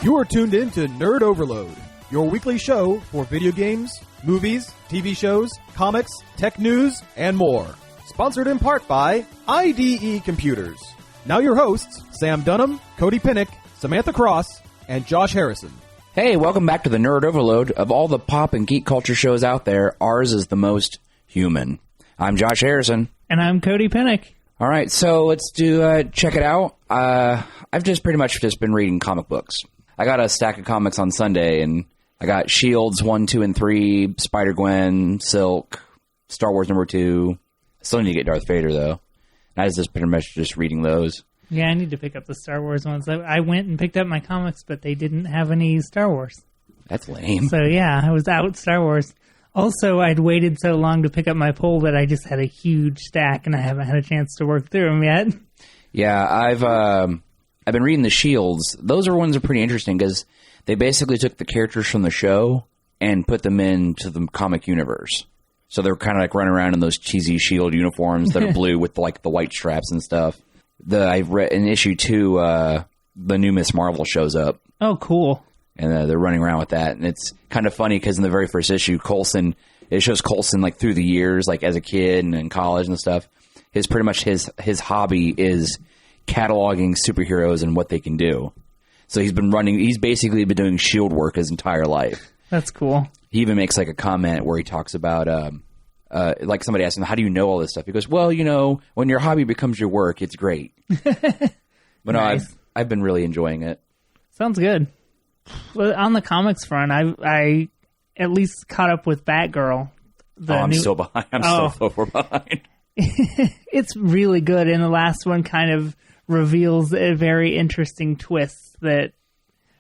You are tuned in to Nerd Overload, your weekly show for video games, movies, TV shows, comics, tech news, and more. Sponsored in part by IDE Computers. Now your hosts, Sam Dunham, Cody Pinnick, Samantha Cross, and Josh Harrison. Hey, welcome back to the Nerd Overload. Of all the pop and geek culture shows out there, ours is the most human. I'm Josh Harrison. And I'm Cody Pinnick. All right, so let's check it out. I've just pretty much been reading comic books. I got a stack of comics on Sunday, and I got Shields 1, 2, and 3, Spider-Gwen, Silk, Star Wars number 2. Still need to get Darth Vader, though. I was just pretty much just reading those. Yeah, I need to pick up the Star Wars ones. I went and picked up my comics, but they didn't have any Star Wars. That's lame. So, yeah, I was out Star Wars. Also, I'd waited so long to pick up my poll that I just had a huge stack, and I haven't had a chance to work through them yet. Yeah, I've been reading the Shields. Those ones are pretty interesting because they basically took the characters from the show and put them into the comic universe. So they're kind of like running around in those cheesy Shield uniforms that are blue with the white straps and stuff. I've read in issue 2, the new Miss Marvel shows up. Oh, cool. And they're running around with that. And it's kind of funny because in the very first issue, it shows Coulson like through the years, like as a kid and in college and stuff. His hobby is cataloging superheroes and what they can do. So he's basically been doing Shield work his entire life. That's cool. He even makes like a comment where he talks about, like somebody asked him, how do you know all this stuff? He goes, well, when your hobby becomes your work, it's great. But no, nice. I've been really enjoying it. Sounds good. Well, on the comics front, I at least caught up with Batgirl. I'm so behind. So far behind. It's really good, and the last one kind of reveals a very interesting twist that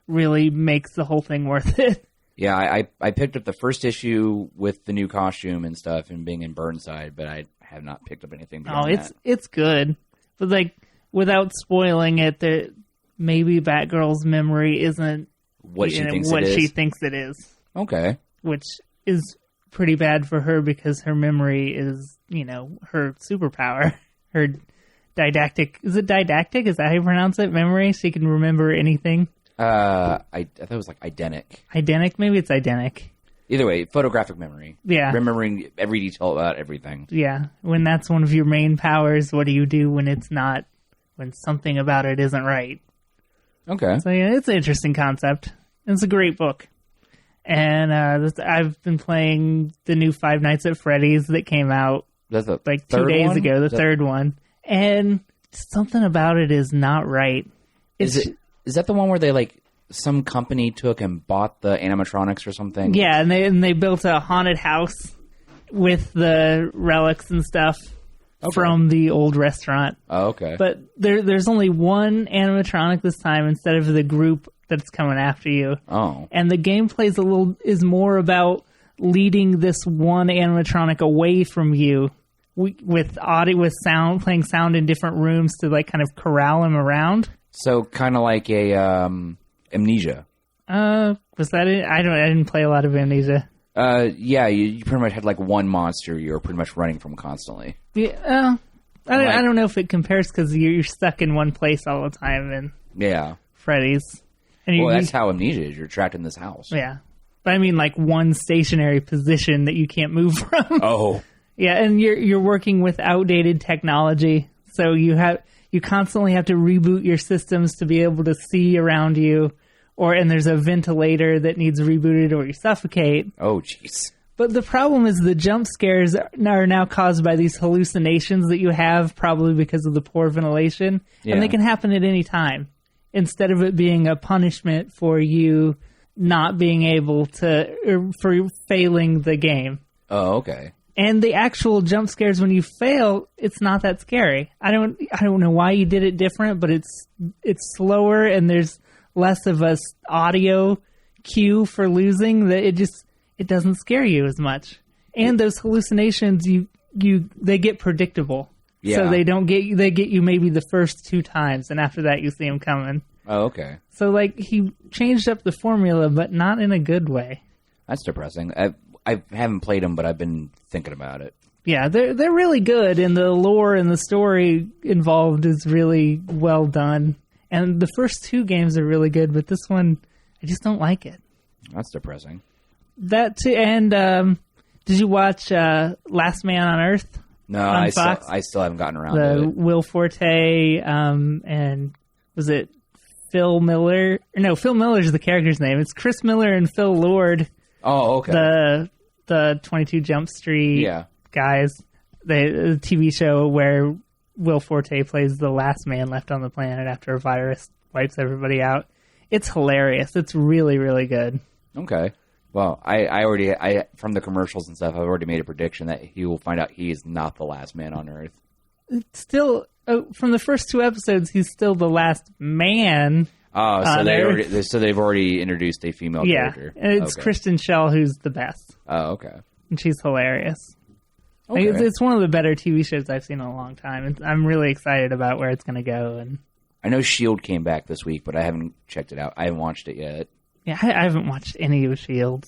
really makes the whole thing worth it. Yeah, I picked up the first issue with the new costume and stuff and being in Burnside, but I have not picked up anything beyond that. It's good. But without spoiling it, maybe Batgirl's memory isn't what she thinks it is. Okay. Which is pretty bad for her because her memory is, her superpower. Her didactic. Is it didactic? Is that how you pronounce it? Memory? She can remember anything? I thought it was like Idenic. Idenic? Maybe it's Idenic. Either way, photographic memory. Yeah. Remembering every detail about everything. Yeah. When that's one of your main powers, what do you do when it's not, when something about it isn't right? Okay. So, yeah, it's an interesting concept. It's a great book. And I've been playing the new Five Nights at Freddy's that came out like 2 days ago, the third one. And something about it is not right. Is that the one where they some company took and bought the animatronics or something? Yeah, and they built a haunted house with the relics and stuff from the old restaurant. Oh, okay. But there's only one animatronic this time instead of the group that's coming after you. Oh. And the gameplay is more about leading this one animatronic away from you with sound, playing sound in different rooms to kind of corral him around. So kind of like a Amnesia. Was that it? I didn't play a lot of Amnesia. Yeah, you pretty much had one monster you were pretty much running from constantly. Yeah, I don't know if it compares because you're stuck in one place all the time in Freddy's. And that's how Amnesia is. You're trapped in this house. Yeah. But I mean one stationary position that you can't move from. Oh. Yeah, and you're working with outdated technology. So you constantly have to reboot your systems to be able to see around you. And there's a ventilator that needs rebooted or you suffocate. Oh, jeez. But the problem is the jump scares are now caused by these hallucinations that you have, probably because of the poor ventilation. Yeah. And they can happen at any time. Instead of it being a punishment for you not being able to, or for failing the game. Oh, okay. And the actual jump scares when you fail, it's not that scary. I don't know why you did it different, but it's slower and there's less of a audio cue for losing that it doesn't scare you as much. And those hallucinations they get predictable. Yeah. So they get you maybe the first 2 times, and after that you see them coming. Oh, okay. So he changed up the formula, but not in a good way. That's depressing. I haven't played them, but I've been thinking about it. Yeah, they're really good, and the lore and the story involved is really well done. And the first 2 games are really good, but this one I just don't like it. That's depressing. That too, and did you watch Last Man on Earth? No, on I Fox? still haven't gotten around to The it. Will Forte, and was it Phil Miller? No, Phil Miller's the character's name. It's Chris Miller and Phil Lord. Oh, okay. The 22 Jump Street guys. The TV show where Will Forte plays the last man left on the planet after a virus wipes everybody out. It's hilarious. It's really, really good. Okay. Well, I from the commercials and stuff, I've already made a prediction that he will find out he is not the last man on Earth. Still, from the first 2 episodes, he's still the last man. Oh, so they've already introduced a female character. Yeah, and it's Kristen Schell who's the best. Oh, okay. And she's hilarious. Okay. It's one of the better TV shows I've seen in a long time. I'm really excited about where it's going to go. And I know S.H.I.E.L.D. came back this week, but I haven't checked it out. I haven't watched it yet. Yeah, I haven't watched any of S.H.I.E.L.D.,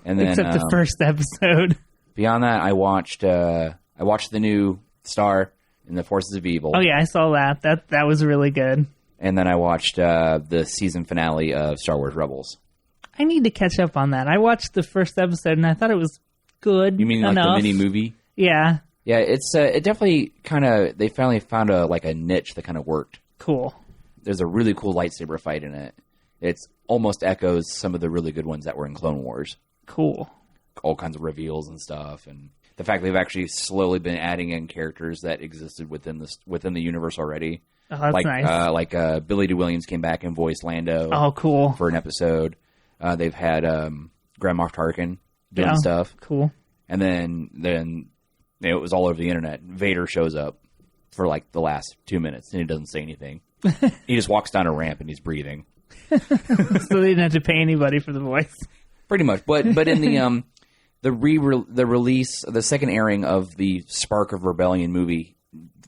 except the first episode. Beyond that, I watched the new Star in the Forces of Evil. Oh yeah, I saw that. That was really good. And then I watched the season finale of Star Wars Rebels. I need to catch up on that. I watched the first episode and I thought it was good. You mean like the mini movie? Yeah. Yeah, it definitely they finally found a niche that kind of worked. Cool. There's a really cool lightsaber fight in it. It's almost echoes some of the really good ones that were in Clone Wars. Cool. All kinds of reveals and stuff, and the fact they've actually slowly been adding in characters that existed within the universe already. Oh, that's nice. Like Billy Dee Williams came back and voiced Lando. Oh, cool. For an episode. They've had Grand Moff Tarkin doing stuff. Cool. And then it was all over the internet. Vader shows up for like the last 2 minutes and he doesn't say anything. He just walks down a ramp and he's breathing. So they didn't have to pay anybody for the voice. Pretty much, but in the release, the second airing of the Spark of Rebellion movie,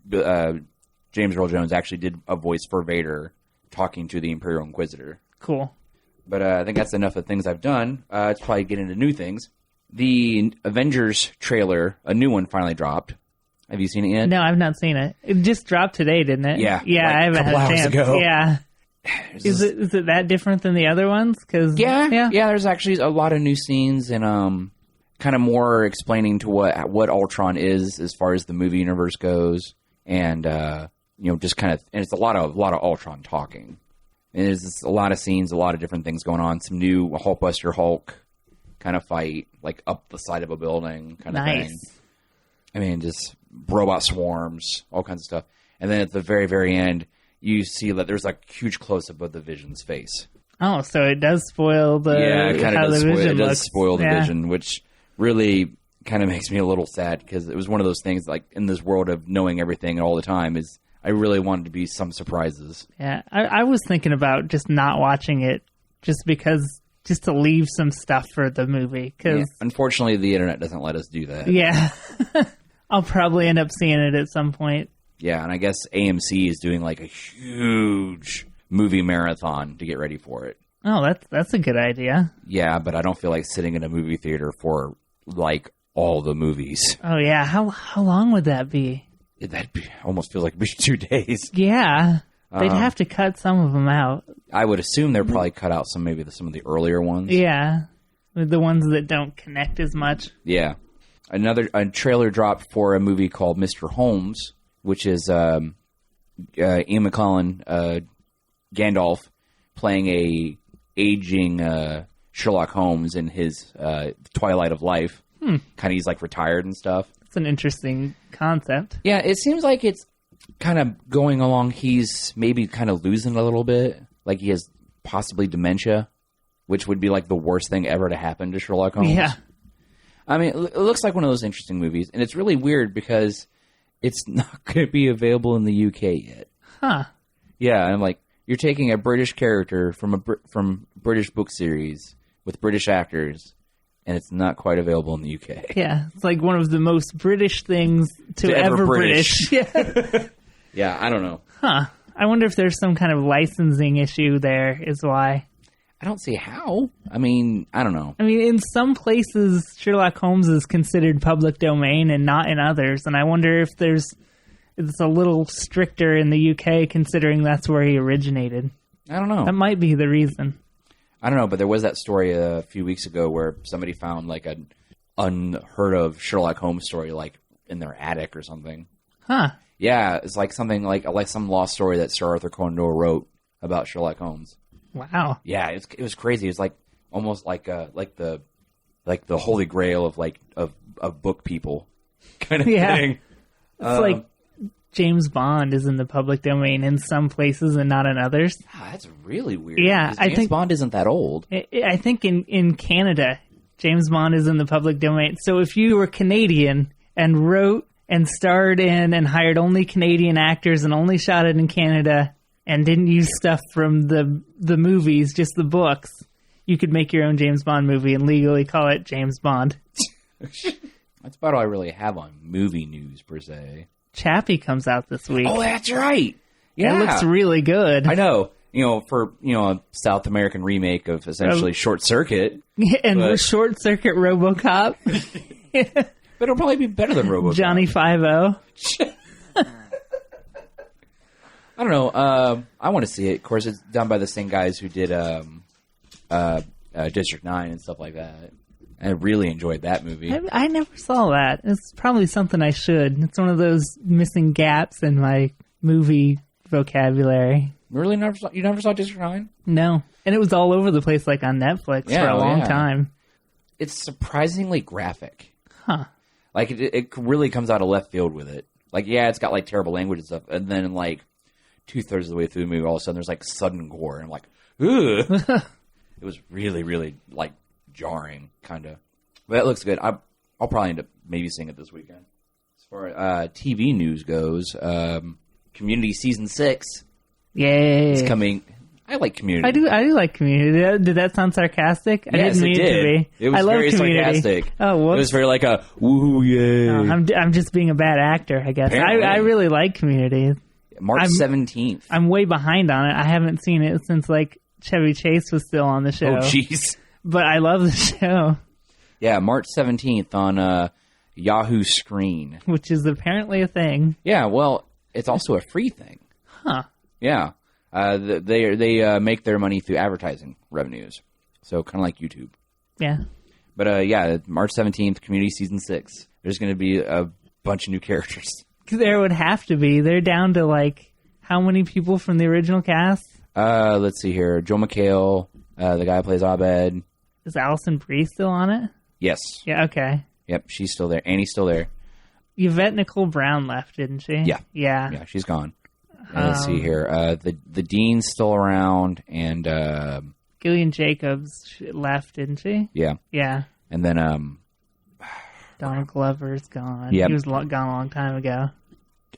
James Earl Jones actually did a voice for Vader talking to the Imperial Inquisitor. Cool. But I think that's enough of things I've done. Let's probably get into new things. The Avengers trailer, a new one, finally dropped. Have you seen it yet? No, I've not seen it. It just dropped today, didn't it? Yeah. Yeah, I haven't had a chance. Ago. Yeah. Is it that different than the other ones? Yeah. There's actually a lot of new scenes and kind of more explaining to what Ultron is as far as the movie universe goes, and just kind of, and it's a lot of Ultron talking. And there's a lot of scenes, a lot of different things going on. Some new Hulkbuster Hulk kind of fight, like up the side of a building kind of thing. I mean, just robot swarms, all kinds of stuff. And then at the very, very end, you see that there's like huge close-up of the Vision's face. Oh, so it does spoil the it kind of does spoil the Yeah. Vision, which really kind of makes me a little sad because it was one of those things like in this world of knowing everything all the time is I really wanted to be some surprises. Yeah, I was thinking about just not watching it just to leave some stuff for the movie. Unfortunately, the internet doesn't let us do that. Yeah. I'll probably end up seeing it at some point. Yeah, and I guess AMC is doing like a huge movie marathon to get ready for it. Oh, that's a good idea. Yeah, but I don't feel like sitting in a movie theater for like all the movies. Oh yeah, how long would that be? Almost feels like it'd be 2 days. Yeah, they'd have to cut some of them out. I would assume they'll probably cut out some of the earlier ones. Yeah, the ones that don't connect as much. Yeah, a trailer dropped for a movie called Mr. Holmes, which is Ian McKellen, Gandalf, playing a aging Sherlock Holmes in his twilight of life. Kind of, he's like retired and stuff. It's an interesting concept. Yeah, it seems like it's kind of going along. He's maybe kind of losing a little bit. Like he has possibly dementia, which would be like the worst thing ever to happen to Sherlock Holmes. Yeah. I mean, it looks like one of those interesting movies, and it's really weird because it's not going to be available in the UK yet. Huh. Yeah, I'm like, you're taking a British character from British book series with British actors, and it's not quite available in the UK. Yeah, it's like one of the most British things to ever British. Yeah. Yeah, I don't know. Huh. I wonder if there's some kind of licensing issue there is why. I don't see how. I mean, I don't know. I mean, in some places, Sherlock Holmes is considered public domain and not in others. And I wonder if it's a little stricter in the UK considering that's where he originated. I don't know. That might be the reason. I don't know, but there was that story a few weeks ago where somebody found like an unheard of Sherlock Holmes story like in their attic or something. Huh. Yeah, it's like something like some lost story that Sir Arthur Conan Doyle wrote about Sherlock Holmes. Wow. Yeah, it was crazy. It was like almost like the Holy Grail of book people kind of thing. It's like James Bond is in the public domain in some places and not in others. That's really weird. Yeah, I think Bond isn't that old. I think in Canada, James Bond is in the public domain. So if you were Canadian and wrote and starred in and hired only Canadian actors and only shot it in Canada and didn't use stuff from the movies, just the books, you could make your own James Bond movie and legally call it James Bond. That's about all I really have on movie news, per se. Chappie comes out this week. Oh, that's right. Yeah. It looks really good. I know. For a South American remake of essentially Short Circuit. And Short Circuit RoboCop. But it'll probably be better than RoboCop. Johnny Five-O. I don't know. I want to see it. Of course, it's done by the same guys who did District 9 and stuff like that. I really enjoyed that movie. I never saw that. It's probably something I should. It's one of those missing gaps in my movie vocabulary. Really? You never saw District 9? No. And it was all over the place, like on Netflix for a long time. It's surprisingly graphic. Huh. Like, it really comes out of left field with it. Like, yeah, it's got, like, terrible language and stuff. And then, like, 2/3 of the way through the movie, all of a sudden, there's, like, sudden gore. And I'm like, ugh. It was really, really, like, jarring, kind of. But that looks good. I'll probably end up maybe seeing it this weekend. As far as TV news goes, Community Season 6 Yay. is coming. I like Community. I do like Community. Did that sound sarcastic? Yes, I didn't mean it to be. It was very sarcastic. Oh, whoops. It was very like a, woo, yay. No, I'm just being a bad actor, I guess. I really like Community. March 17th. I'm way behind on it. I haven't seen it since, like, Chevy Chase was still on the show. Oh, jeez. But I love the show. Yeah, March 17th on Yahoo Screen. Which is apparently a thing. Yeah, well, it's also a free thing. Huh. Yeah. They make their money through advertising revenues. So kind of like YouTube. Yeah. But yeah, March 17th, Community Season 6. There's going to be a bunch of new characters. There would have to be. They're down to, like, how many people from the original cast? Let's see here. Joe McHale, the guy who plays Abed. Is Allison Brie still on it? Yes. Yeah, okay. Yep, she's still there. Annie's still there. Yvette Nicole Brown left, didn't she? Yeah. Yeah. Yeah, she's gone. Let's see here. The Dean's still around, and Gillian Jacobs left, didn't she? Yeah. Yeah. And then Donald Glover's gone. Yep. He was gone a long time ago.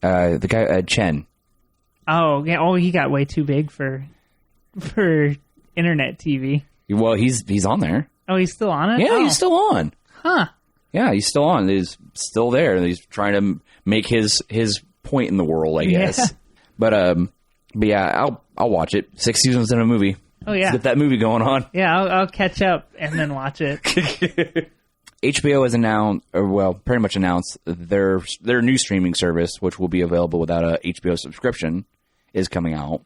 The guy Chen. Oh, yeah. Oh, he got way too big for internet TV. Well, he's on there. Oh, he's still on it? Yeah, he's still on. Huh. Yeah, he's still on. He's still there. He's trying to make his point in the world, I guess. Yeah. But yeah, I'll watch it. 6 seasons in a movie. Oh yeah, let's get that movie going on. Yeah, I'll catch up and then watch it. HBO has announced, or well, pretty much announced their new streaming service, which will be available without a HBO subscription, is coming out,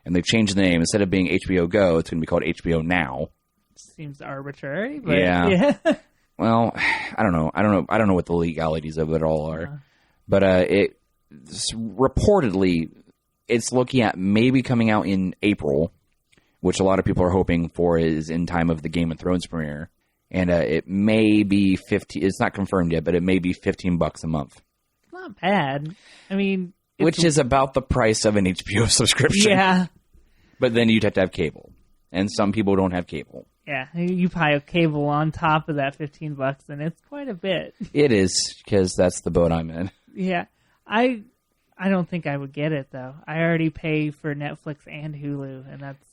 and they've changed the name. Instead of being HBO Go, it's going to be called HBO Now. Seems arbitrary, but yeah. Well, I don't know what the legalities of it all are, but reportedly it's looking at maybe coming out in April, which a lot of people are hoping for is in time of the Game of Thrones premiere. And it may be it's not confirmed yet, but it may be $15 a month. Not bad. I mean, which is about the price of an HBO subscription. Yeah. But then you'd have to have cable. And some people don't have cable. Yeah. You buy a cable on top of that $15, and it's quite a bit. It is, because that's the boat I'm in. Yeah. I don't think I would get it, though. I already pay for Netflix and Hulu, and that's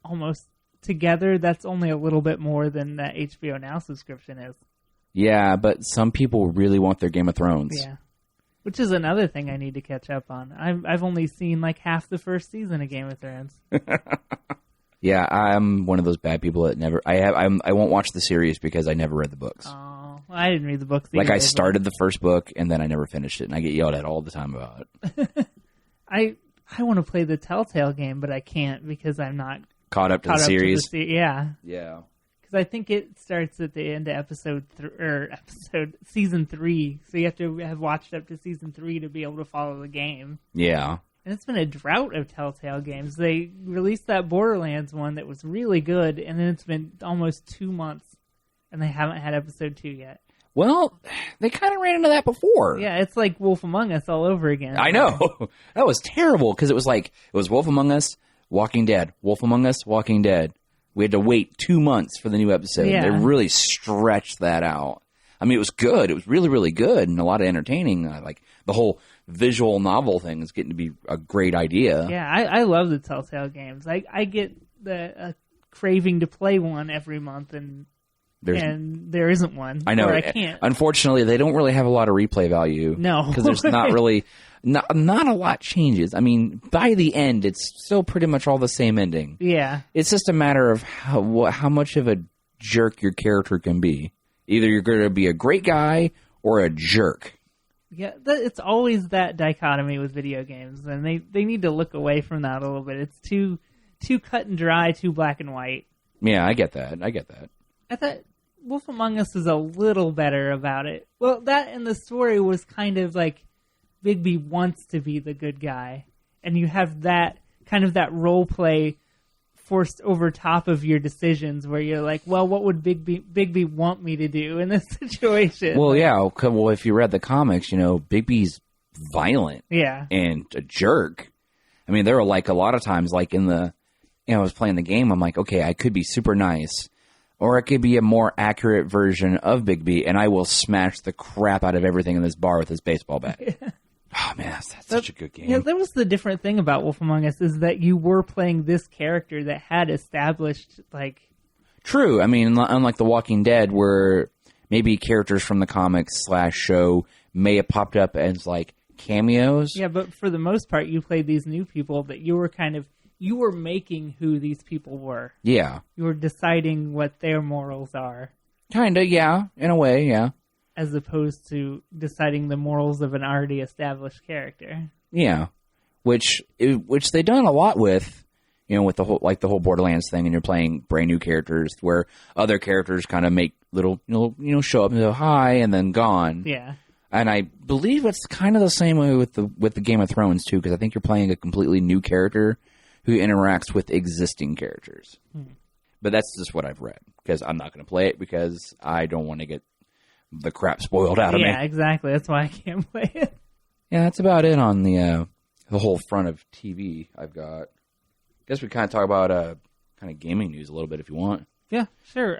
almost together. That's only a little bit more than that HBO Now subscription is. Yeah, but some people really want their Game of Thrones. Yeah. Which is another thing I need to catch up on. I've only seen like half the first season of Game of Thrones. Yeah, I'm one of those bad people that never... I won't watch the series because I never read the books. Oh, I didn't read the books either. Like, I started the first book, and then I never finished it, and I get yelled at all the time about it. I want to play the Telltale game, but I can't because I'm not caught up to the series. Yeah. Yeah. Because I think it starts at the end of season 3, so you have to have watched up to season 3 to be able to follow the game. Yeah. And it's been a drought of Telltale games. They released that Borderlands one that was really good, and then it's been almost 2 months, and they haven't had episode 2 yet. Well, they kind of ran into that before. Yeah, it's like Wolf Among Us all over again. I know. That was terrible, because it was Wolf Among Us, Walking Dead, Wolf Among Us, Walking Dead. We had to wait 2 months for the new episode. Yeah. They really stretched that out. I mean, it was good. It was really, really good and a lot of entertaining. Like the whole visual novel thing is getting to be a great idea. Yeah, I love the Telltale games. I get the craving to play one every month, and there isn't one. I know. I can't. Unfortunately, they don't really have a lot of replay value. No. Because there's not really... Not a lot changes. I mean, by the end, it's still pretty much all the same ending. Yeah. It's just a matter of how much of a jerk your character can be. Either you're going to be a great guy or a jerk. Yeah, it's always that dichotomy with video games, and they need to look away from that a little bit. It's too cut and dry, too black and white. Yeah, I get that. I thought Wolf Among Us is a little better about it. Well, that and the story was kind of like Bigby wants to be the good guy, and you have that kind of that role play forced over top of your decisions where you're like, well, what would Bigby want me to do in this situation? Well, yeah. Well, if you read the comics, Bigby's violent. Yeah. And a jerk. I mean, there were like a lot of times, like I was playing the game, I'm like, okay, I could be super nice, or it could be a more accurate version of Bigby, and I will smash the crap out of everything in this bar with this baseball bat. Yeah. Oh, man, that's such a good game. Yeah, that was the different thing about Wolf Among Us, is that you were playing this character that had established, like... True. I mean, unlike The Walking Dead, where maybe characters from the comics / show may have popped up as, like, cameos. Yeah, but for the most part, you played these new people that you were making who these people were. Yeah. You were deciding what their morals are. Kinda, yeah. In a way, yeah. As opposed to deciding the morals of an already established character. Yeah, which they've done a lot with, with the whole Borderlands thing, and you're playing brand new characters where other characters kind of make little, show up and go hi and then gone. Yeah, and I believe it's kind of the same way with the Game of Thrones too, because I think you're playing a completely new character who interacts with existing characters. But that's just what I've read, because I'm not going to play it because I don't want to get the crap spoiled out of me. Yeah, exactly. That's why I can't play it. Yeah, that's about it on the whole front of TV I've got. Guess we kind of talk about kind of gaming news a little bit if you want. Yeah, sure.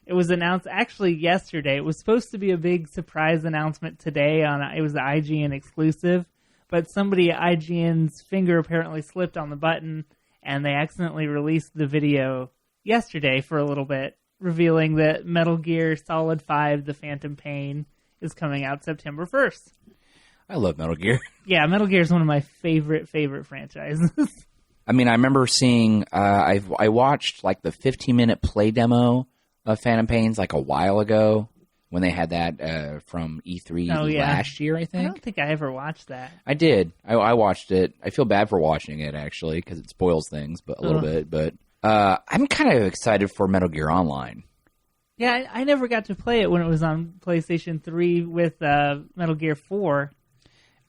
It was announced actually yesterday. It was supposed to be a big surprise announcement today. It was the IGN exclusive, but somebody at IGN's finger apparently slipped on the button, and they accidentally released the video yesterday for a little bit, revealing that Metal Gear Solid 5: The Phantom Pain is coming out September 1st. I love Metal Gear. Yeah, Metal Gear is one of my favorite franchises. I mean, I remember seeing, I watched like the 15-minute play demo of Phantom Pains like a while ago when they had that from E3 last year, I think. I don't think I ever watched that. I did. I watched it. I feel bad for watching it, actually, because it spoils things a little bit, but... I'm kind of excited for Metal Gear Online. Yeah, I never got to play it when it was on PlayStation 3 with Metal Gear 4.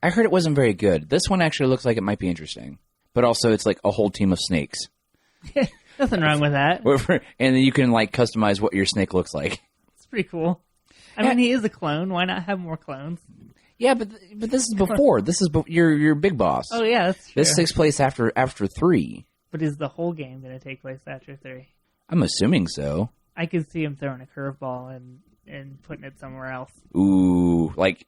I heard it wasn't very good. This one actually looks like it might be interesting. But also, it's like a whole team of snakes. Nothing wrong with that. And then you can like customize what your snake looks like. It's pretty cool. I mean, he is a clone. Why not have more clones? Yeah, but this is before. This is your big boss. Oh, yeah, that's true. This takes place after 3. But is the whole game going to take place after 3? I'm assuming so. I could see him throwing a curveball and putting it somewhere else. Ooh, like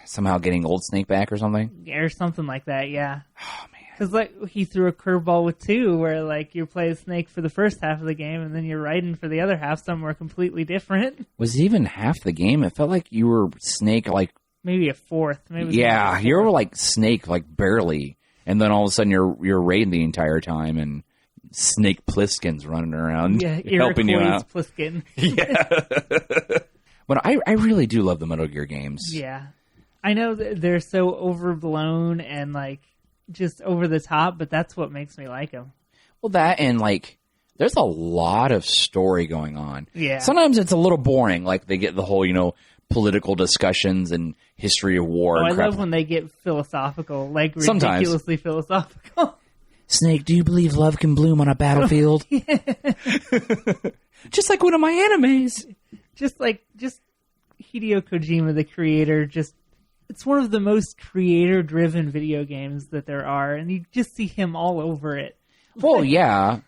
somehow getting Old Snake back or something? Yeah, or something like that, yeah. Oh, man. Because like, he threw a curveball with 2, where like you play as Snake for the first half of the game, and then you're riding for the other half somewhere completely different. Was it even half the game? It felt like you were Snake like... Maybe a fourth. Yeah, you were like Snake like barely. And then all of a sudden you're raiding the entire time, and Snake Plissken's running around helping you out. Pliskin. Yeah. But I really do love the Metal Gear games. Yeah. I know that they're so overblown and like just over the top, but that's what makes me like them. Well, that and like There's a lot of story going on. Yeah. Sometimes it's a little boring, like they get the whole, political discussions and history of war. Oh, and I crap. love when they get philosophical, like Sometimes. ridiculously philosophical. Snake, do you believe love can bloom on a battlefield? Just like one of my animes. Just Hideo Kojima, the creator, it's one of the most creator-driven video games that there are, and you just see him all over it. Well, yeah.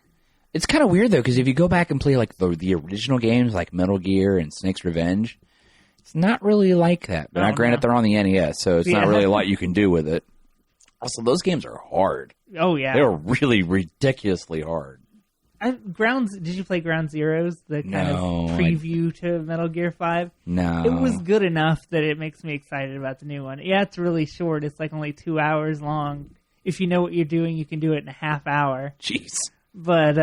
It's kind of weird, though, because if you go back and play like the original games, like Metal Gear and Snake's Revenge, it's not really like that. But now, granted, they're on the NES, so it's not really a lot you can do with it. Also, those games are hard. Oh, yeah. They're really ridiculously hard. Did you play Ground Zeroes? The kind of preview to Metal Gear 5? No. It was good enough that it makes me excited about the new one. Yeah, it's really short. It's like only 2 hours long. If you know what you're doing, you can do it in a half hour. Jeez. But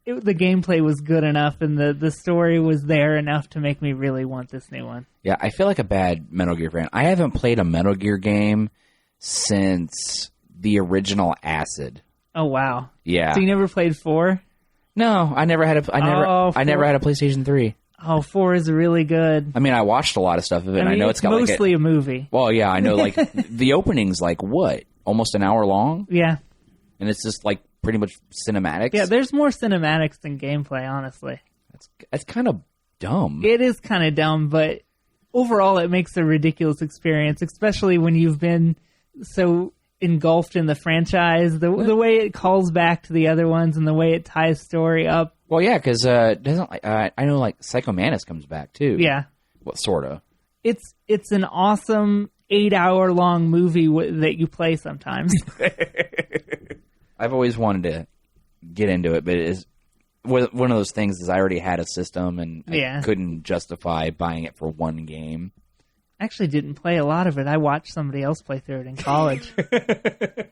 the gameplay was good enough, and the story was there enough to make me really want this new one. Yeah, I feel like a bad Metal Gear fan. I haven't played a Metal Gear game since the original Acid. Oh, wow. Yeah. So you never played 4? No, I never had I never had a PlayStation 3. Oh, 4 is really good. I mean, I watched a lot of stuff of it, and I know it's got mostly a movie. Well, yeah, I know, like, the opening's like, what? Almost an hour long? Yeah. And it's just, like, pretty much cinematics? Yeah, there's more cinematics than gameplay, honestly. That's kind of dumb. It is kind of dumb, but overall it makes a ridiculous experience, especially when you've been so engulfed in the franchise. The way it calls back to the other ones and the way it ties story up. Well, yeah, because I know, like, Psycho Mantis comes back, too. Yeah. Well, sort of. It's an awesome 8-hour-long movie that you play sometimes. I've always wanted to get into it, but it is one of those things is I already had a system, and I couldn't justify buying it for one game. I actually didn't play a lot of it. I watched somebody else play through it in college.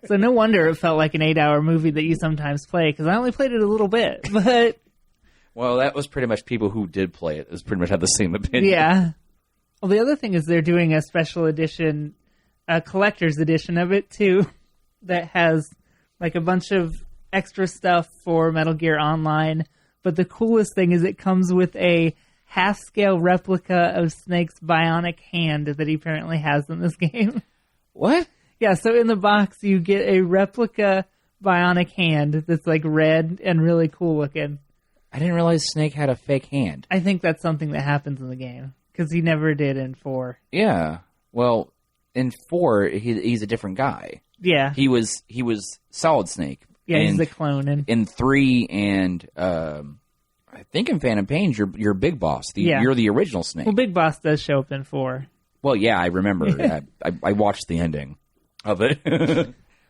So no wonder it felt like an 8-hour movie that you sometimes play, because I only played it a little bit. But well, that was pretty much people who did play it. Pretty much had the same opinion. Yeah. Well, the other thing is they're doing a special edition, a collector's edition of it, too, that has like a bunch of extra stuff for Metal Gear Online. But the coolest thing is it comes with a half-scale replica of Snake's bionic hand that he apparently has in this game. What? Yeah, so in the box you get a replica bionic hand that's like red and really cool looking. I didn't realize Snake had a fake hand. I think that's something that happens in the game, because he never did in 4. Yeah. Well, in 4, he's a different guy. Yeah. He was Solid Snake. Yeah, he's a clone. And in 3 and I think in Phantom Pain, you're Big Boss. You're the original Snake. Well, Big Boss does show up in 4. Well, yeah, I remember. I watched the ending of it.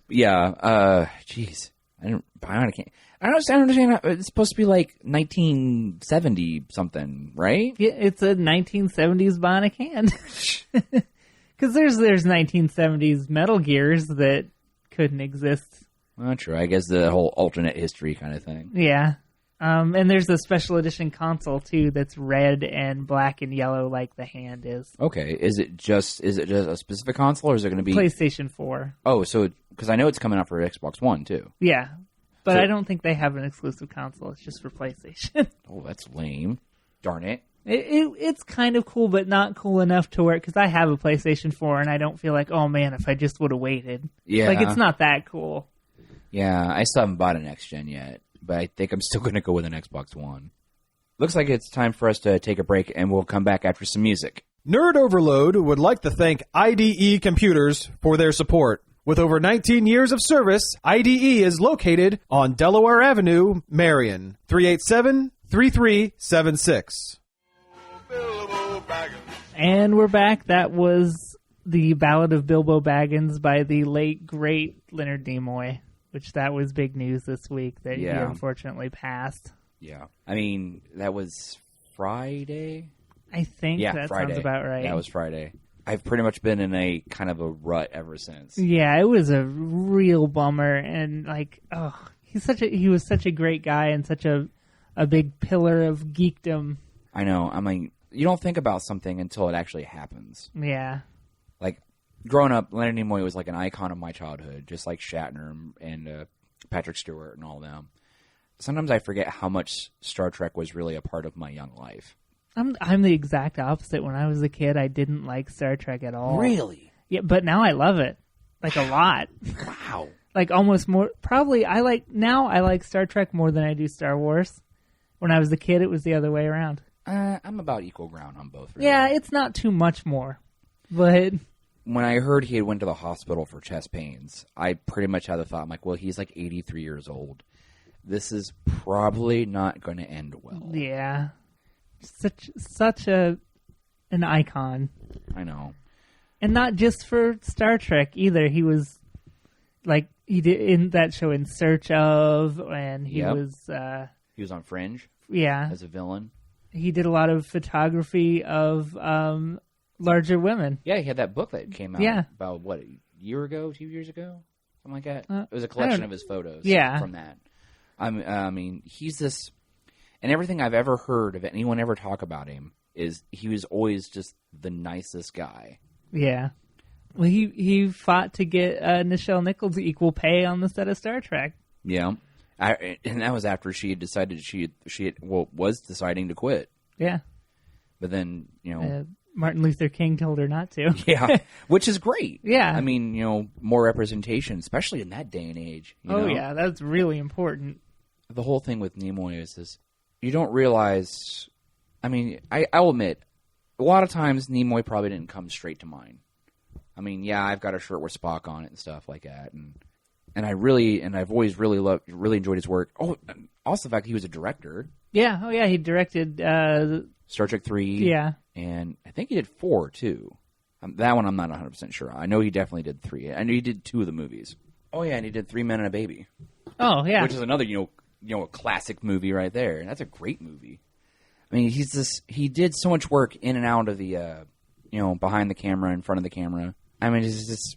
Yeah. Jeez. Bionic. I don't understand. It's supposed to be like 1970 something, right? Yeah, it's a 1970s bionic hand. Because there's 1970s Metal Gears that couldn't exist. Well, true. I guess the whole alternate history kind of thing. Yeah. And there's a special edition console, too, that's red and black and yellow like the hand is. Okay. Is it just a specific console, or is it going to be... PlayStation 4. Oh, so... Because I know it's coming out for Xbox One, too. Yeah. But I don't think they have an exclusive console. It's just for PlayStation. Oh, that's lame. Darn it. It's kind of cool, but not cool enough to where... Because I have a PlayStation 4, and I don't feel like, oh, man, if I just would have waited. Yeah. Like, it's not that cool. Yeah, I still haven't bought an Next-Gen yet, but I think I'm still going to go with an Xbox One. Looks like it's time for us to take a break, and we'll come back after some music. Nerd Overload would like to thank IDE Computers for their support. With over 19 years of service, IDE is located on Delaware Avenue, Marion, 387-3376. And we're back. That was the Ballad of Bilbo Baggins by the late, great Leonard Nimoy, which that was big news this week that he unfortunately passed. Yeah. I mean, that was Friday? I think that Friday. Sounds about right. That was Friday. I've pretty much been in a kind of a rut ever since. Yeah, it was a real bummer, and like, he was such a great guy and such a big pillar of geekdom. I know. I mean, you don't think about something until it actually happens. Yeah. Like, growing up, Leonard Nimoy was like an icon of my childhood, just like Shatner and Patrick Stewart and all of them. sometimes I forget how much Star Trek was really a part of my young life. I'm the exact opposite. When I was a kid, I didn't like Star Trek at all. Really? Yeah, but now I love it. Like a lot. Wow. Like almost more. Probably I like Star Trek more than I do Star Wars. When I was a kid, it was the other way around. I'm about equal ground on both. Really. Yeah, it's not too much more. But when I heard he had went to the hospital for chest pains, I pretty much had the thought, I'm like, well, he's like 83 years old. This is probably not going to end well. Yeah. Such an icon. I know. And not just for Star Trek either. He was like he did in that show In Search Of, and he was on Fringe. Yeah. As a villain. He did a lot of photography of larger women. Yeah, he had that book that came out about, what, a year ago, 2 years ago? Something like that. It was a collection of his photos from that. I mean, he's this... And everything I've ever heard of anyone ever talk about him is he was always just the nicest guy. Yeah. Well, he fought to get Nichelle Nichols equal pay on the set of Star Trek. Yeah. And that was after she had decided was deciding to quit. Yeah. But then, Martin Luther King told her not to. Yeah, which is great. Yeah. I mean, more representation, especially in that day and age. Yeah, that's really important. The whole thing with Nimoy is this, you don't realize, I mean, I'll admit, a lot of times Nimoy probably didn't come straight to mind. I mean, yeah, I've got a shirt with Spock on it and stuff like that, and I've always really enjoyed his work. Oh, also the fact that he was a director. Yeah, he directed Star Trek 3. Yeah. And I think he did 4 too. That one I'm not 100% sure. I know he definitely did 3. I know he did 2 of the movies. Oh yeah, and he did 3 Men and a Baby. Oh yeah. Which is another, a classic movie right there. And that's a great movie. I mean, he did so much work in and out of the behind the camera, in front of the camera. I mean, it's just...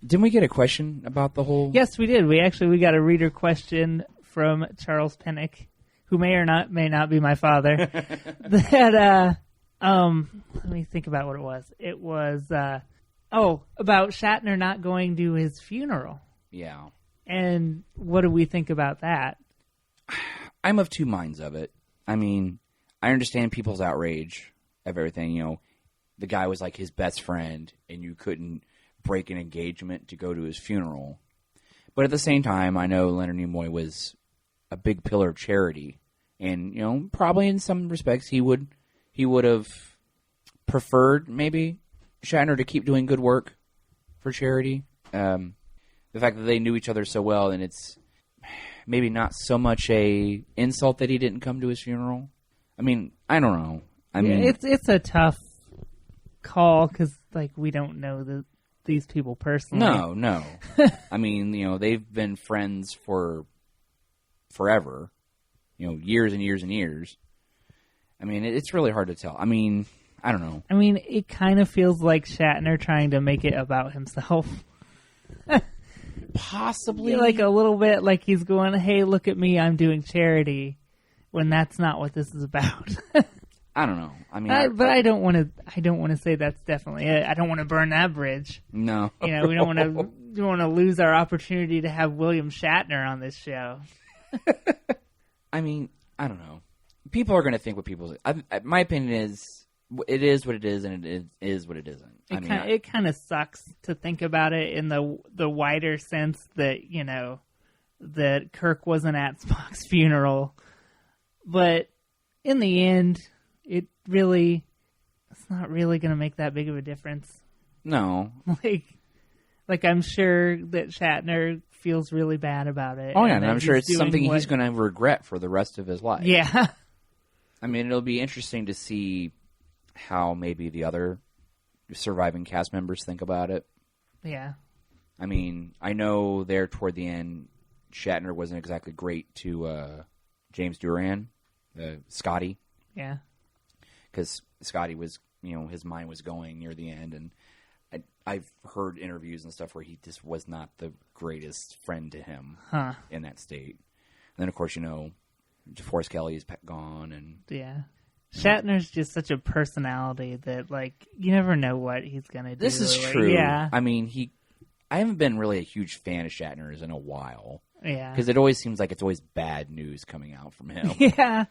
Didn't we get a question about the whole... Yes, we did. We got a reader question from Charles Pennick, who may not be my father. That, let me think about what it was. It was, about Shatner not going to his funeral. Yeah. And what do we think about that? I'm of two minds of it. I mean, I understand people's outrage of everything. The guy was like his best friend, and you couldn't break an engagement to go to his funeral. But at the same time, I know Leonard Nimoy was a big pillar of charity, and probably in some respects he would have preferred maybe Shatner to keep doing good work for charity. The fact that they knew each other so well, and it's maybe not so much a insult that he didn't come to his funeral. I mean, I don't know. I mean, it's a tough call because we don't know these people personally. No. I mean, they've been friends for forever, years and years and years. I mean, it's really hard to tell. I mean, I don't know. I mean, it kind of feels like Shatner trying to make it about himself. Possibly. A little bit like he's going, hey, look at me, I'm doing charity, when that's not what this is about. I don't know. I mean, I don't want to say that's definitely it. I don't want to burn that bridge. No. We don't want to lose our opportunity to have William Shatner on this show. I mean, I don't know. People are going to think what people say. My opinion is, it is what it is, and it is what it isn't. It kind of sucks to think about it in the wider sense that, that Kirk wasn't at Spock's funeral. But in the end, it's not really going to make that big of a difference. No. Like I'm sure that Shatner feels really bad about it. Oh, yeah, and I'm sure it's something he's going to regret for the rest of his life. Yeah. I mean, it'll be interesting to see how maybe the other surviving cast members think about it. Yeah. I mean, I know there toward the end, Shatner wasn't exactly great to James Duran, Scotty. Yeah. Because Scotty was, his mind was going near the end, and I've heard interviews and stuff where he just was not the greatest friend to him in that state. And then, of course, DeForest Kelly is gone, and yeah. Shatner's just such a personality that, you never know what he's gonna do. This is true. Yeah. I mean, I haven't been really a huge fan of Shatner's in a while. Yeah. Because it always seems like it's always bad news coming out from him. Yeah.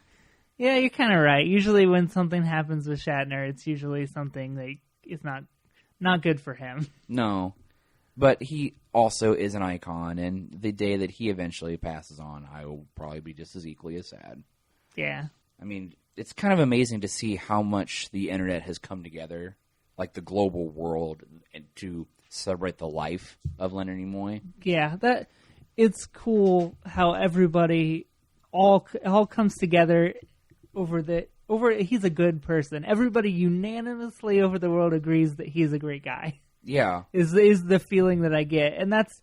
Yeah, you're kind of right. Usually when something happens with Shatner, it's usually something that is not good for him. No. But he also is an icon, and the day that he eventually passes on, I will probably be just as equally as sad. Yeah. I mean, it's kind of amazing to see how much the internet has come together, like the global world, to celebrate the life of Leonard Nimoy. Yeah, it's cool how everybody all comes together over he's a good person. Everybody unanimously over the world agrees that he's a great guy. Yeah. Is the feeling that I get. And that's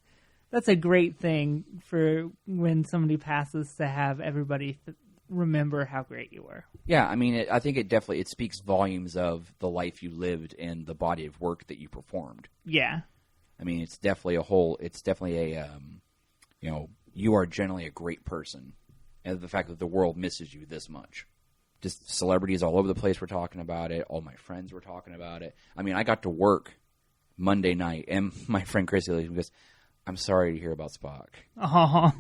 a great thing for when somebody passes, to have everybody remember how great you were. Yeah, I mean, I think it speaks volumes of the life you lived and the body of work that you performed. Yeah. I mean, it's definitely you are generally a great person. And the fact that the world misses you this much. Just celebrities all over the place were talking about it. All my friends were talking about it. I mean, I got to work Monday night, and my friend Chrissy goes, "I'm sorry to hear about Spock." Oh.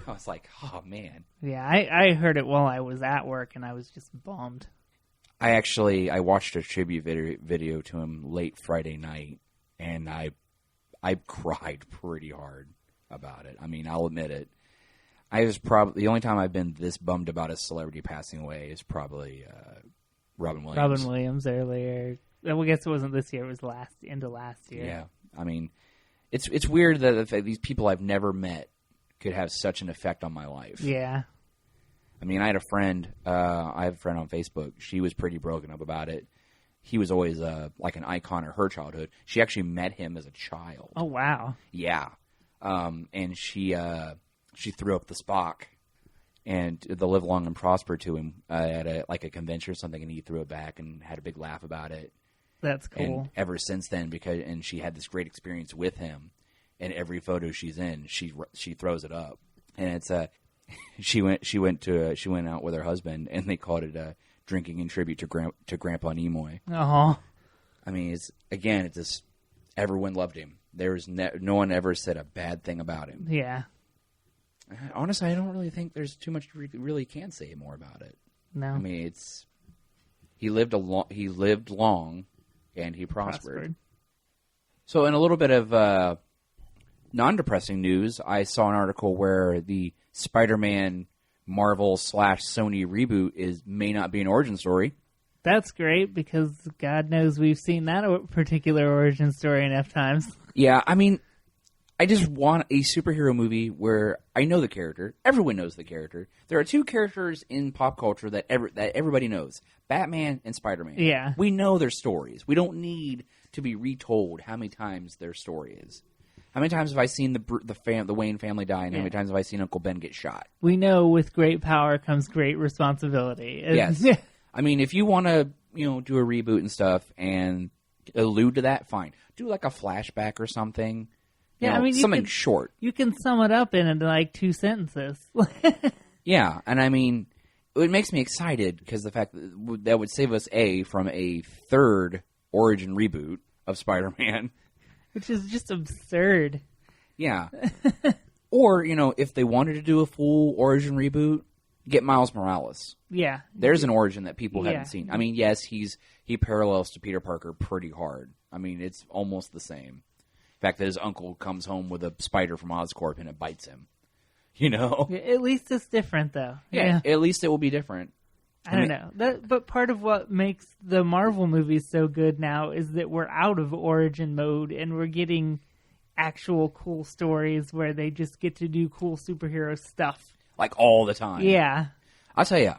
I was like, "Oh man." Yeah, I heard it while I was at work, and I was just bummed. I watched a tribute video to him late Friday night, and I cried pretty hard about it. I mean, I'll admit it. The only time I've been this bummed about a celebrity passing away is probably Robin Williams. Robin Williams earlier. Well, I guess it wasn't this year. It was end of last year. Yeah, I mean, it's weird that these people I've never met could have such an effect on my life. Yeah. I mean, I have a friend on Facebook. She was pretty broken up about it. He was always like an icon of her childhood. She actually met him as a child. Oh, wow. Yeah. And she threw up the Spock and the live long and prosper to him at a convention or something, and he threw it back and had a big laugh about it. That's cool. And ever since then, and she had this great experience with him, and every photo she's in, she throws it up. And it's she went out with her husband, and they called it drinking in tribute to Grandpa Nimoy. Oh. I mean, it's just everyone loved him. There was no one ever said a bad thing about him. Yeah. Honestly, I don't really think there's too much really can say more about it. No. I mean, he lived long, and he prospered. So, in a little bit of non-depressing news, I saw an article where the Spider-Man Marvel/Sony reboot may not be an origin story. That's great, because God knows we've seen that particular origin story enough times. Yeah, I mean, I just want a superhero movie where I know the character. Everyone knows the character. There are two characters in pop culture that everybody knows: Batman and Spider-Man. Yeah. We know their stories. We don't need to be retold how many times their story is. How many times have I seen the Wayne family die, and how many times have I seen Uncle Ben get shot? We know with great power comes great responsibility. Yes. I mean, if you want to, do a reboot and stuff and allude to that, fine. Do like a flashback or something. Yeah, I mean, something short. You can sum it up in like 2 sentences. Yeah, and I mean, it makes me excited because the fact that would save us from a third origin reboot of Spider-Man. Which is just absurd. Yeah. Or, if they wanted to do a full origin reboot, get Miles Morales. Yeah. There's an origin that people haven't seen. I mean, yes, he parallels to Peter Parker pretty hard. I mean, it's almost the same. The fact that his uncle comes home with a spider from Oscorp and it bites him. At least it's different, though. Yeah. At least it will be different. I don't know. But part of what makes the Marvel movies so good now is that we're out of origin mode and we're getting actual cool stories where they just get to do cool superhero stuff. Like all the time. Yeah. I'll tell you,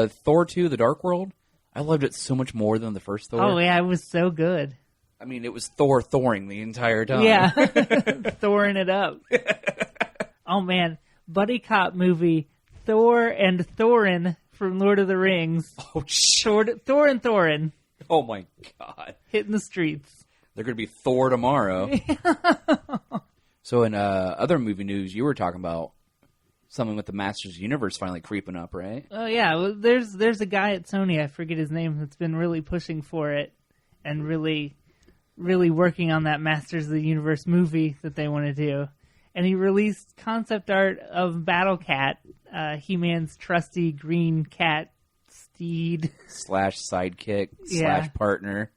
Thor 2, The Dark World, I loved it so much more than the first Thor. Oh, yeah, it was so good. I mean, it was Thoring the entire time. Yeah. Thoring it up. Oh, man. Buddy cop movie, Thor and Thorin from Lord of the Rings. Oh, shit. Thor and Thorin. Oh, my God. Hitting the streets. They're going to be Thor tomorrow. So in other movie news, you were talking about something with the Masters Universe finally creeping up, right? Oh, yeah. Well, there's a guy at Sony, I forget his name, that's been really pushing for it and really working on that Masters of the Universe movie that they want to do. and he released concept art of Battle Cat, He-Man's trusty green cat steed / sidekick / partner.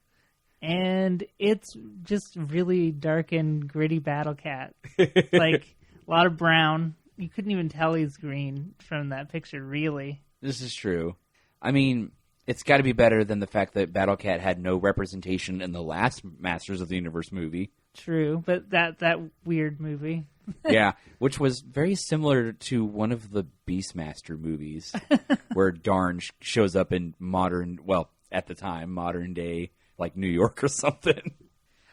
And it's just really dark and gritty Battle Cat. Like, a lot of brown. You couldn't even tell he's green from that picture, really. This is true. I mean, it's got to be better than the fact that Battle Cat had no representation in the last Masters of the Universe movie. True, but that weird movie. Yeah, which was very similar to one of the Beastmaster movies, where Darn shows up in at the time, modern day, like New York or something.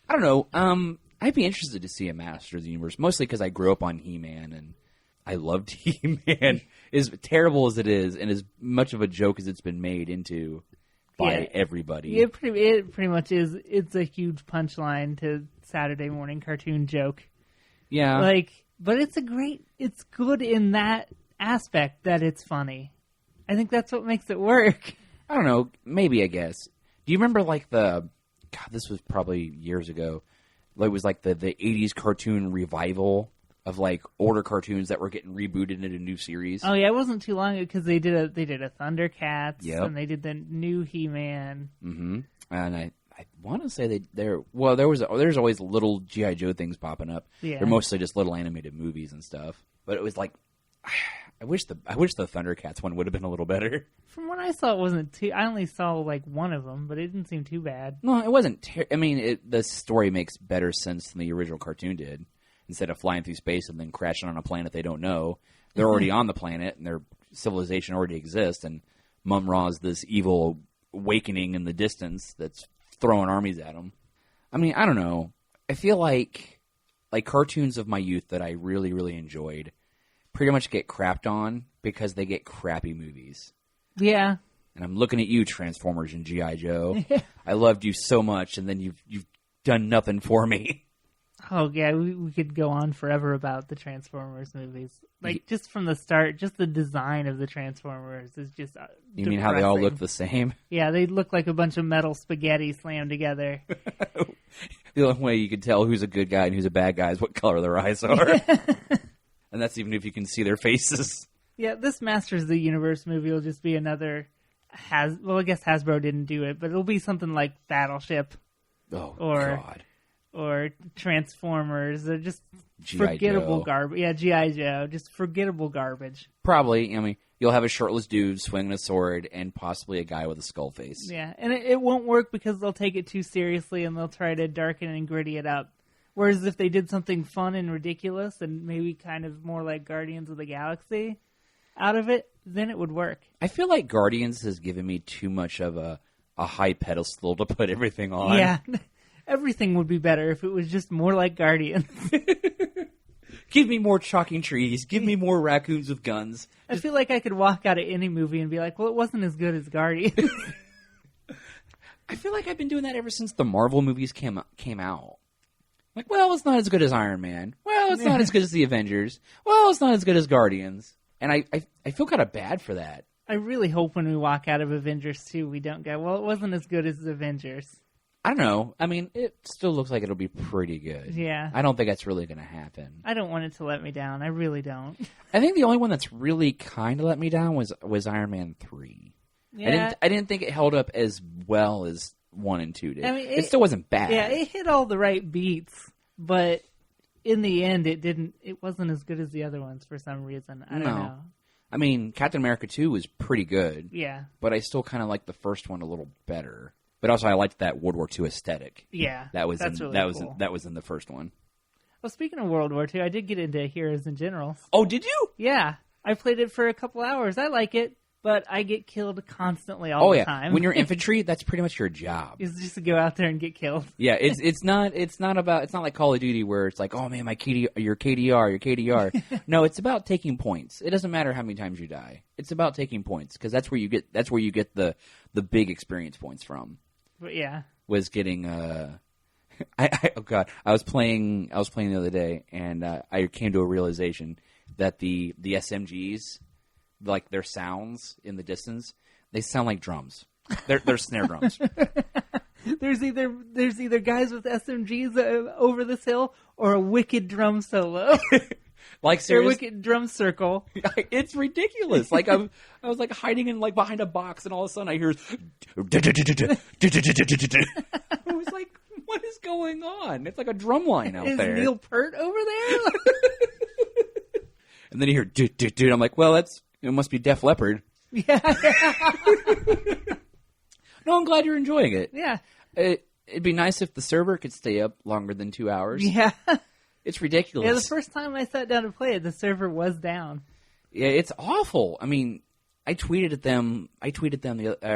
I don't know. I'd be interested to see a Master of the Universe, mostly because I grew up on He-Man, and I loved He-Man. As terrible as it is, and as much of a joke as it's been made into by everybody. It pretty much is. It's a huge punchline to Saturday morning cartoon joke. Yeah. But it's good in that aspect that it's funny. I think that's what makes it work. I don't know. Maybe, I guess. Do you remember, this was probably years ago. It was like the 80s cartoon revival of older cartoons that were getting rebooted into new series. Oh yeah, it wasn't too long ago because they did a Thundercats, and they did the new He-Man. Mm-hmm. And I want to say there's always little G.I. Joe things popping up. Yeah. They're mostly just little animated movies and stuff. But it was I wish the Thundercats one would have been a little better. From what I saw, it wasn't too. I only saw one of them, but it didn't seem too bad. No, it wasn't. The story makes better sense than the original cartoon did. Instead of flying through space and then crashing on a planet they don't know, they're already on the planet and their civilization already exists. And Mum Ra's this evil awakening in the distance that's throwing armies at them. I mean, I don't know. I feel like cartoons of my youth that I really, really enjoyed pretty much get crapped on because they get crappy movies. Yeah. And I'm looking at you, Transformers and G.I. Joe. I loved you so much, and then you've done nothing for me. Oh, yeah, we could go on forever about the Transformers movies. Just from the start, just the design of the Transformers is just You mean how they all look the same? Yeah, they look like a bunch of metal spaghetti slammed together. The only way you can tell who's a good guy and who's a bad guy is what color their eyes are. And that's even if you can see their faces. Yeah, this Masters of the Universe movie will just be another I guess Hasbro didn't do it, but it'll be something like Battleship. Oh, God. Or Transformers, or just G.I. forgettable Joe. garbage. Yeah, G.I. Joe, just forgettable garbage. Probably. I mean, you'll have a shirtless dude swinging a sword and possibly a guy with a skull face. Yeah, and it won't work because they'll take it too seriously and they'll try to darken and gritty it up. Whereas if they did something fun and ridiculous and maybe kind of more like Guardians of the Galaxy out of it, then it would work. I feel like Guardians has given me too much of a high pedestal to put everything on. Yeah. Everything would be better if it was just more like Guardians. Give me more chalking trees. Give me more raccoons with guns. I feel like I could walk out of any movie and be like, well, it wasn't as good as Guardians. I feel like I've been doing that ever since the Marvel movies came out. Well, it's not as good as Iron Man. Well, it's not as good as the Avengers. Well, it's not as good as Guardians. And I feel kind of bad for that. I really hope when we walk out of Avengers 2, we don't go, well, it wasn't as good as the Avengers. I don't know. I mean, it still looks like it'll be pretty good. Yeah. I don't think that's really going to happen. I don't want it to let me down. I really don't. I think the only one that's really kind of let me down was Iron Man 3. Yeah. I didn't think it held up as well as 1 and 2 did. I mean, it still wasn't bad. Yeah, it hit all the right beats, but in the end, it wasn't as good as the other ones for some reason. I don't know. I mean, Captain America 2 was pretty good. Yeah. But I still kind of liked the first one a little better. But also, I liked that World War II aesthetic. Yeah, that was really cool. That was in the first one. Well, speaking of World War II, I did get into Heroes and Generals. Oh, did you? Yeah, I played it for a couple hours. I like it, but I get killed constantly all the time. When you're infantry, that's pretty much your job. Is just to go out there and get killed. Yeah, it's not like Call of Duty where it's like, oh man, your KDR. No, it's about taking points. It doesn't matter how many times you die. It's about taking points because that's where you get the big experience points from. But yeah, was getting oh god, I was playing the other day and I came to a realization that the SMGs, like their sounds in the distance, they sound like drums. They're snare drums. There's either guys with SMGs over this hill or a wicked drum solo. Like Or a seriously, wicked drum circle. it's ridiculous. Like I was like hiding in like behind a box, and all of a sudden I hear. I was like, what is going on? It's like a drum line out Is there. Neil Peart over there? And then you hear dude. I'm like, well, it must be Def Leppard. Yeah. No, I'm glad you're enjoying it. Yeah. It'd be nice if the server could stay up longer than 2 hours. Yeah. It's ridiculous. Yeah, the first time I sat down to play it, the server was down. Yeah, it's awful. I mean, I tweeted them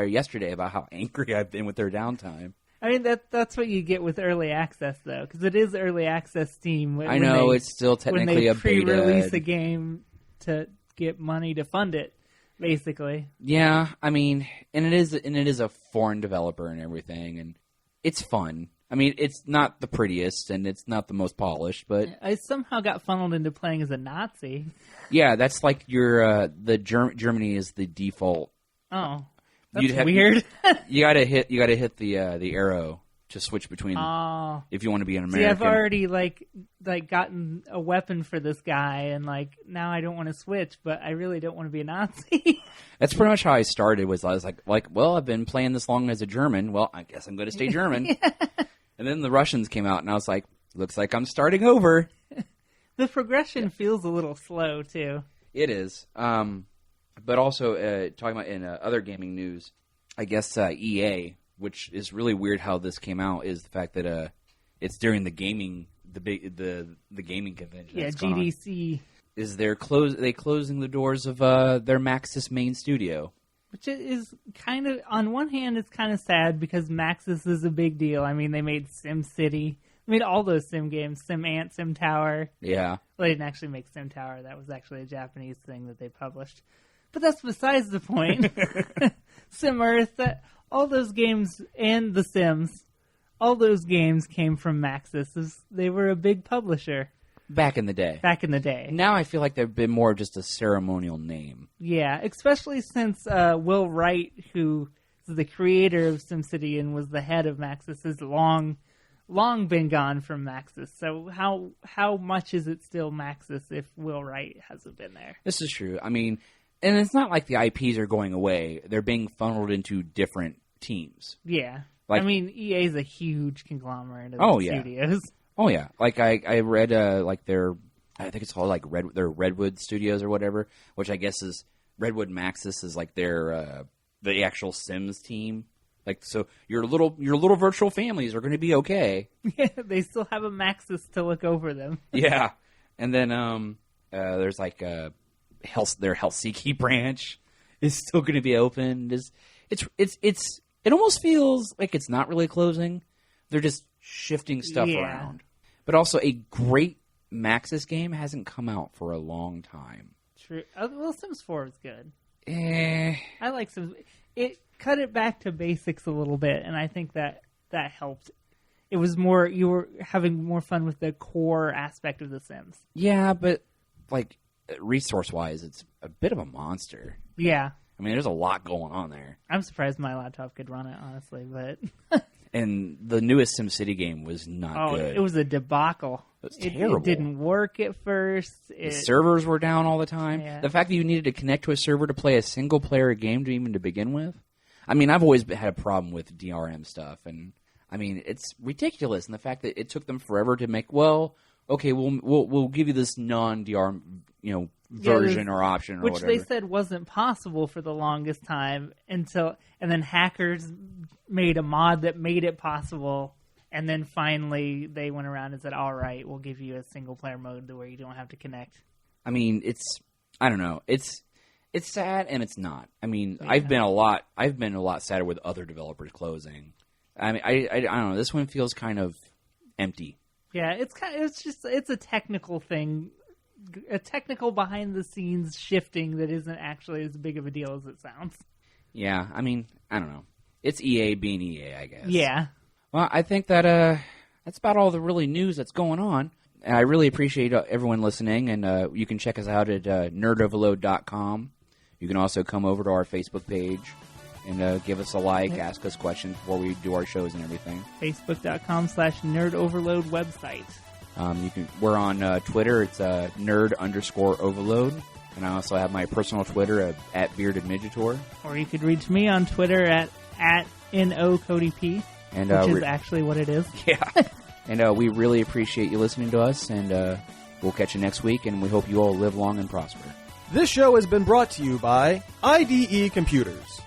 yesterday about how angry I've been with their downtime. I mean, that's what you get with early access, though, because it is early access Steam. I know it's still technically a beta. When they pre-release a game to get money to fund it, basically. Yeah, I mean, and it is a foreign developer and everything, and it's fun. I mean, it's not the prettiest and it's not the most polished, but I somehow got funneled into playing as a Nazi. Yeah, that's like your Germany is the default. Oh, that's weird. you gotta hit the arrow to switch between. Oh, if you want to be an American. See, I've already like gotten a weapon for this guy, and like now I don't want to switch, but I really don't want to be a Nazi. That's pretty much how I started. I was like, well, I've been playing this long as a German. Well, I guess I'm going to stay German. Yeah. And then the Russians came out, and I was like, looks like I'm starting over. The progression feels a little slow too. It is. But also, talking about in other gaming news, I guess EA, which is really weird how this came out, is the fact that it's during the gaming convention. Yeah, GDC. They're closing the doors of their Maxis main studio. Which is kind of, on one hand, it's kind of sad because Maxis is a big deal. I mean, they made SimCity. I mean, all those Sim games, Sim Ant, Sim Tower. Yeah. Well, they didn't actually make Sim Tower. That was actually a Japanese thing that they published. But that's besides the point. Sim Earth, all those games, and The Sims, all those games came from Maxis. They were a big publisher. Back in the day. Now I feel like they've been more just a ceremonial name. Yeah, especially since Will Wright, who is the creator of SimCity and was the head of Maxis, has long been gone from Maxis. So how much is it still Maxis if Will Wright hasn't been there? This is true. I mean, and it's not like the IPs are going away. They're being funneled into different teams. Yeah. I mean, EA is a huge conglomerate of studios. Oh yeah, like I read like I think it's called like their Redwood Studios or whatever, which I guess is Redwood Maxis is like their the actual Sims team. Like, so your little virtual families are going to be okay. Yeah, they still have a Maxis to look over them. Yeah, and then there's like their Helsinki branch is still going to be open. It almost feels like it's not really closing. They're just shifting stuff around. But also, a great Maxis game hasn't come out for a long time. True. Well, Sims 4 is good. I like Sims. It cut it back to basics a little bit, and I think that helped. It was more, you were having more fun with the core aspect of The Sims. Yeah, but like resource-wise, it's a bit of a monster. Yeah. I mean, there's a lot going on there. I'm surprised my laptop could run it, honestly, but... And the newest SimCity game was not good. It was a debacle. It was terrible. It didn't work at first. The servers were down all the time. Yeah. The fact that you needed to connect to a server to play a single-player game to begin with. I mean, I've always had a problem with DRM stuff, and I mean, it's ridiculous. And the fact that it took them forever to make, we'll give you this non-DRM, version or option or which whatever. They said wasn't possible for the longest time and then hackers made a mod that made it possible, and then finally they went around and said, all right, we'll give you a single player mode where you don't have to connect. I mean, I don't know. It's sad and it's not. I mean, yeah. I've been a lot sadder with other developers closing. I mean, I don't know. This one feels kind of empty. Yeah, it's a technical thing. A technical behind-the-scenes shifting that isn't actually as big of a deal as it sounds. Yeah, I mean, I don't know. It's EA being EA, I guess. Yeah. Well, I think that that's about all the really news that's going on. And I really appreciate everyone listening, and you can check us out at nerdoverload.com. You can also come over to our Facebook page. and give us a like, ask us questions before we do our shows and everything. Facebook.com/nerdoverload website. We're on Twitter. It's nerd_overload. And I also have my personal Twitter at Bearded Midgetor. Or you could reach me on Twitter at NOCodyP, and, which is actually what it is. Yeah. And we really appreciate you listening to us, and we'll catch you next week, and we hope you all live long and prosper. This show has been brought to you by IDE Computers.